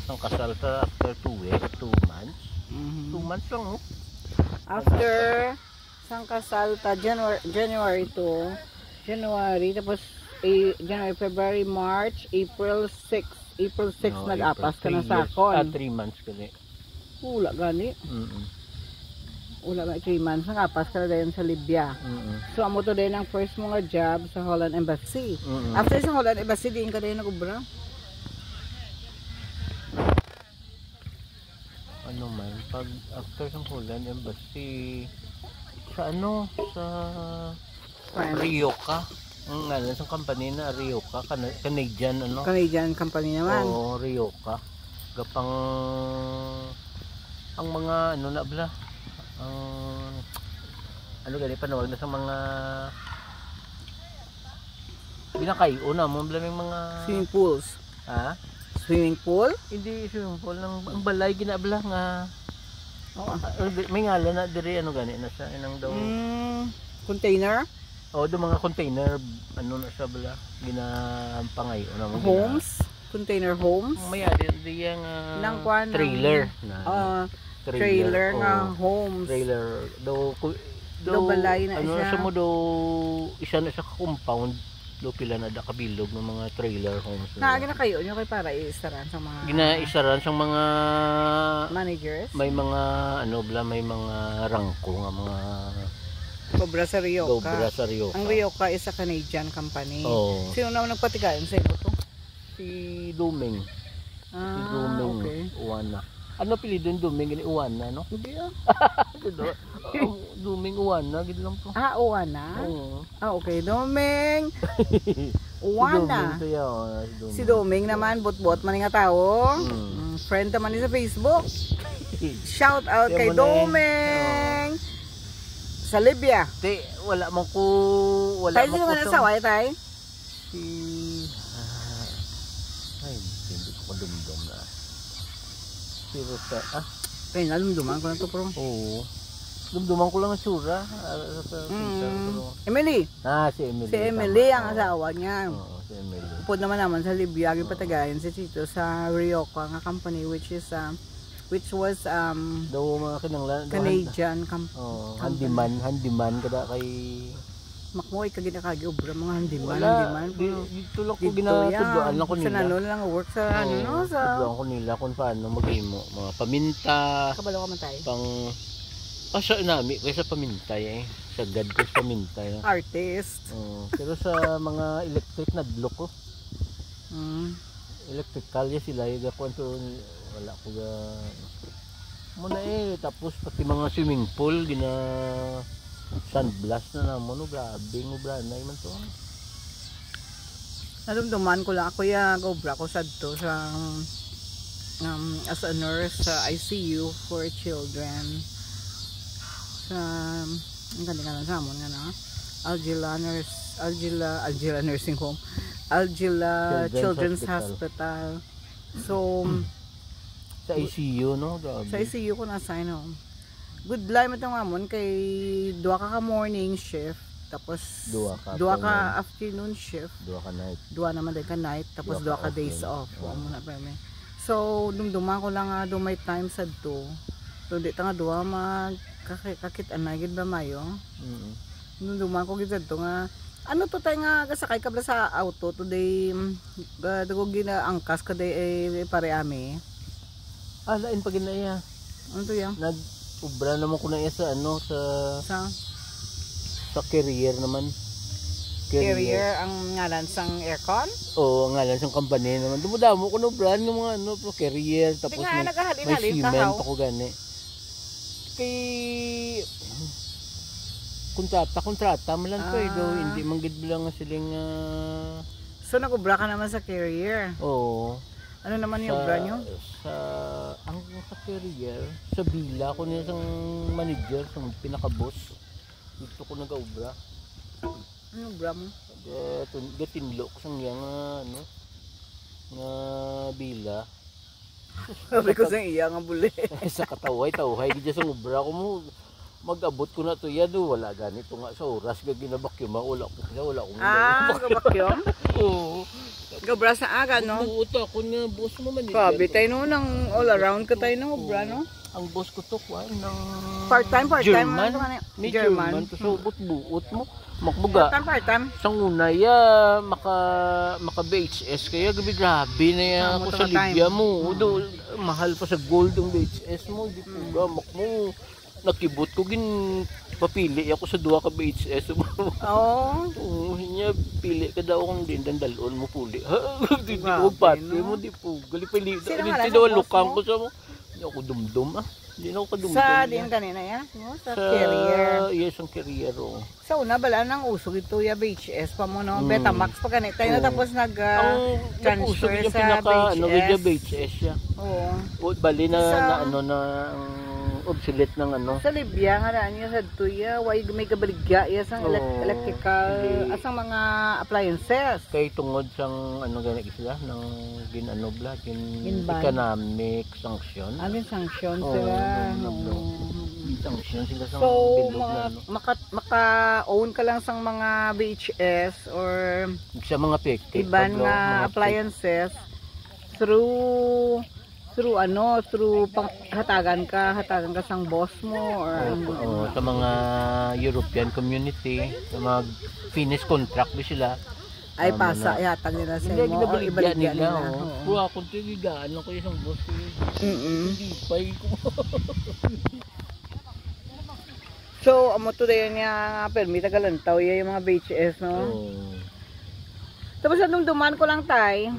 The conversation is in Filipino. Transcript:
sang kasal sa after 2 weeks, 2 months. 2 months lang, oh. After sang kasal ta January 2, January tapos January, February, March, April 6. April 6 No, nag-apas ka na 3 sakon. 3 months kani. Wala gani. Wala ba 3 months nag-apas ka na dayon sa Libya. So amo to din ang first mga job sa Holland Embassy. After sa Holland Embassy diin ka dayon nag-ubra. Ano man, pag after sa Holland Embassy sa ano, sa Rioja. Ang ngalan sa company na Rioja, Canadian ano? Canadian company naman. Oo, Rioja. Gapang ang mga ano na bala. Ano gani panawag na sa mga binakayo na mo bala ng mga Swimming pools. Ha? Swimming pool? Hindi swimming pool ang balay ginabla nga. May ngalan na diri ano gani na siya inang daw. Container? O do mga container ano na siya bala ginapangay na mo. Homes? Container homes? May di yang trailer na. Trailer nga homes. Trailer do balay na ano siya. Sa mo do isa na sa compound do pila na da kabilog ng mga trailer homes. Naagi na kayo nyo kay para isaran sa mga ginaisaran sa mga managers. May mga ano bala may mga rangko nga mga Cobra sa Rioja. Cobra sa Rioja. Ang Rioja is a Canadian company. Oh. Sino naman nagpatigayan sa ito to? Si Duming. Si Duming. Okay. Uwana. Ano pilido yung Duming? Gini Uwana, no? Hindi Duming Uwana, gini lang to. Uwana? Oo. Okay. Doming. Uwana. Si Doming naman, bot-bot man nga tao. Friend naman niya sa Facebook. Shout out kay Doming. Sa Libya. Wala man ko. Tayo sino man ang saway, tay? Ay, hindi ko dumdum na. Si Rosa, Kaya nalumduman ko na to, bro. Oo. Dumduman ko lang ang sura. Emily. Si Emily. Si Emily ang asawa niya. Oo, si Emily. Upod naman sa Libya, yung patagayan si Chito sa Rioja nga company which was daw mga kinanglan Canadian company. handyman kada kay Makmoy ka ginakagi obra mga handyman. Dito lang ko ginatudloan lang ko nila. Sa nano lang work sa sa tudloan ko nila kung paano maghimo mga paminta. Kabalo ka man tayo. Sa nami kaysa paminta sagad ko sa paminta. Artist. Pero sa mga electric na blok ko. Electrical sila yung kwento wala ko ga muna tapos pati mga swimming pool gina sandblast na naman grabe mo branay man to. Nalumduman ko lang ako gobra ko sadto sa as a nurse sa ICU for children sa ang galing sa amon nga na Algila Nursing Home, Algila Children's Hospital. So sa ICU no? Sa ICU ko na-assign good life mo itong amon kay duwa ka morning shift tapos duwa ka afternoon shift, duwa ka night, duwa naman din ka night tapos duwa ka days off. Muna pa may. So dumduman ko lang do may time sa do. So di ta nga duwa magkakit anagid ba mayo. Dumduman ko gid to nga ano to tay nga kasakay ka bla sa auto today dago ginaangkas ka day pare ami. Lain pa ginaya. Ano to yan? Nag-ubra naman ko na sa ano sa carrier naman. Carrier ang ngalan sang aircon? Oo, ang ngalan sang company naman. Dumudamo ko no brand ng mga ano carrier tapos may cement ako gani. Kay kontrata man lang ko do hindi man gid bilang siling So nag-ubra ka naman sa carrier? Oo. Ano naman yung obra nyo? Ang sa carrier, sa bila ko niya sang manager, sang pinaka-boss. Dito ko nag-obra. Ano obra mo? Gatinlo ko sang yang nga bila. Sabi ko sang iya nga buli. Sa kataway-tawhay, gidya sang obra ko mo. Mag-abot ko na to do wala ganito nga sa oras ga ginabakyum wala ko gabakyum? Oo. Gabra sa aga, no? Buot ako nga boss mo man. Grabe tayo no, nang all around ka tayo no, bra, no? Ang boss ko to kuan ng Part-time, German. ano ka na- May German. German. To so buot mo. Makbuga. Part-time. Sa una ya maka VHS kaya grabe na ya Sa ako mo sa to ka time. Libya mo. Do mahal pa sa gold ang VHS mo, di po gamak mo. Nakibot ko gin papili ako sa duha ka VHS mo. Oo. Niya pili ka daw kung din dalon mo puli. Di Grabe, ko pati no? mo di po. Gali pili. Sino nga lang sa Tinawalukang boss ko sa mo. Di ako dumdum ah. Di na ako kadumdum. Sa din kanina ya, no? Sa carrier. Yes, ang carrier oh. Sa una bala nang usog ito ya VHS pa mo no, Mm. Betamax pa kanita na Oo. tapos nag Ang transfer nag-usog yung sa pinaka ano VHS. VHS siya. Oo. O bali na, Sa- na ano na ang obsolete ng ano. Sa Libya nga na niya sa tuya, way may kabaligya ya sang Oo. electrical Hindi. asang mga appliances. Kay tungod sang ano ganit sila ng ginano bla Ginban. economic sanction. Alin sanction Oo, sila. no. Oo. Sanction sila sa So, bilog mga, na ano. maka-own ka lang sang mga VHS or Sa mga peke. iban nga appliances through hatagan ka sang boss mo or Sa mga European community, sa mga Finnish contract di sila. ay Tama pasa na. yatag nila sa Hindi, imo o ginabaligya ibaligya nila. nila. Oh. Oo. Kuha ko tigigaan lang ko isang boss ko. Hindi pa ko. So, amo to dayon nga permit tagalantaw yung mga VHS no. Oh. Tapos anong duman ko lang tay.